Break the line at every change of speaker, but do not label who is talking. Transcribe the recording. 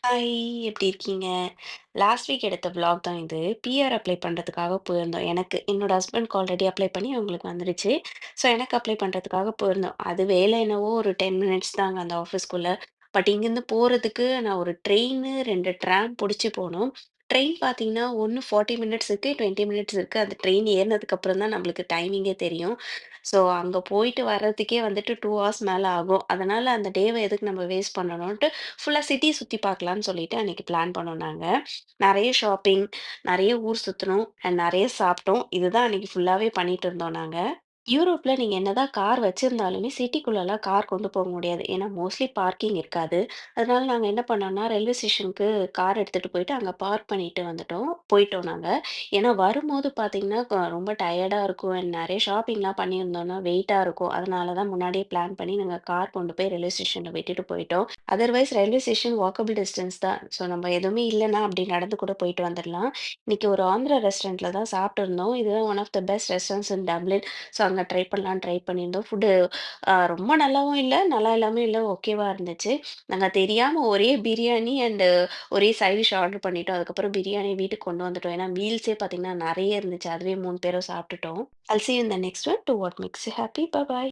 Hi, எப்படி இருக்கீங்க? Last week எடுத்த விளாக் தான் இது. பிஆர் அப்ளை பண்றதுக்காக போயிருந்தோம். என்னோட ஹஸ்பண்ட்க்கு ஆல்ரெடி அப்ளை பண்ணி அவங்களுக்கு வந்துருச்சு. ஸோ எனக்கு அப்ளை பண்றதுக்காக போயிருந்தோம். அது வேலை என்னவோ ஒரு 10 மினிட்ஸ் தாங்க அந்த ஆஃபீஸ்க்குள்ள. பட் இங்கேருந்து போறதுக்கு நான் ஒரு ட்ரெயினு, 2 ட்ராம் புடிச்சு போணும். ட்ரெயின் பார்த்தீங்கன்னா, ஒண்ணு 40 மினிட்ஸ் இருக்கு, 20 மினிட்ஸ் இருக்கு. அந்த ட்ரெயின் ஏறுனதுக்கு அப்புறம் தான் நம்மளுக்கு டைமிங்கே தெரியும். ஸோ அங்க போயிட்டு வர்றதுக்கே வந்துட்டு 2 ஹார்ஸ் மேல ஆகும். அதனால அந்த டேவ எதுக்கு நம்ம வேஸ்ட் பண்ணணும்ன்ட்டு ஃபுல்லா சிட்டி சுத்தி பார்க்கலான்னு சொல்லிட்டு அன்னைக்கு பிளான் பண்ணோம் நாங்க. நெறைய ஷாப்பிங், நெறைய ஊர் சுத்துனோம் அண்ட் நெறைய சாப்பிட்டோம். இதுதான் அன்னைக்கு ஃபுல்லாவே பண்ணிட்டு இருந்தோம் நாங்க. யூரோப்ல நீங்க என்னதான் கார் வச்சிருந்தாலுமே சிட்டிக்குள்ளலாம் கார் கொண்டு போக முடியாது. ஏன்னா மோஸ்ட்லி பார்க்கிங் இருக்காது. அதனால நாங்க என்ன பண்ணோம்னா, ரயில்வே ஸ்டேஷனுக்கு கார் எடுத்துட்டு போயிட்டு அங்க பார்க் பண்ணிட்டு போயிட்டோம் நாங்க. ஏன்னா வரும்போது பார்த்தீங்கன்னா, ரொம்ப டயர்டா இருக்கும். அண்ட் நெறைய ஷாப்பிங்லாம் பண்ணியிருந்தோம்னா வெயிட்டா இருக்கும். அதனால தான் முன்னாடியே பிளான் பண்ணி நாங்க கார் கொண்டு போய் ரயில்வே ஸ்டேஷன்ல விட்டுட்டு போயிட்டோம். Otherwise railway station walkable distance தான். ஸோ நம்ம எதுவுமே இல்லன்னா அப்படி நடந்து கூட போயிட்டு வந்துரலாம். இன்னைக்கு ஒரு ஆந்திரா ரெஸ்டாரண்ட்ல தான் சாப்பிட்டுருந்தோம். இதுதான் one of the best restaurants in Dublin. So அங்க ட்ரை பண்ணலான்னு ட்ரை பண்ணியிருந்தோம். ஃபுட்டு ரொம்ப நல்லாவும் இல்ல, நல்லா இல்லாம இல்ல. ஓகேவா இருந்துச்சு. நாங்க தெரியாம ஒரே பிரியாணி அண்ட் ஒரே சைட் டிஷ் ஆர்டர் பண்ணிட்டோம். அதுக்கப்புறம் பிரியாணி வீட்டுக்கு கொண்டு வந்துட்டோம். ஏன்னா மீல்ஸே பார்த்தீங்கன்னா நெறைய இருந்துச்சு. அதுவே 3 பேரும் சாப்பிட்டுட்டோம். I'll see you in the next one to what makes you happy. Bye bye.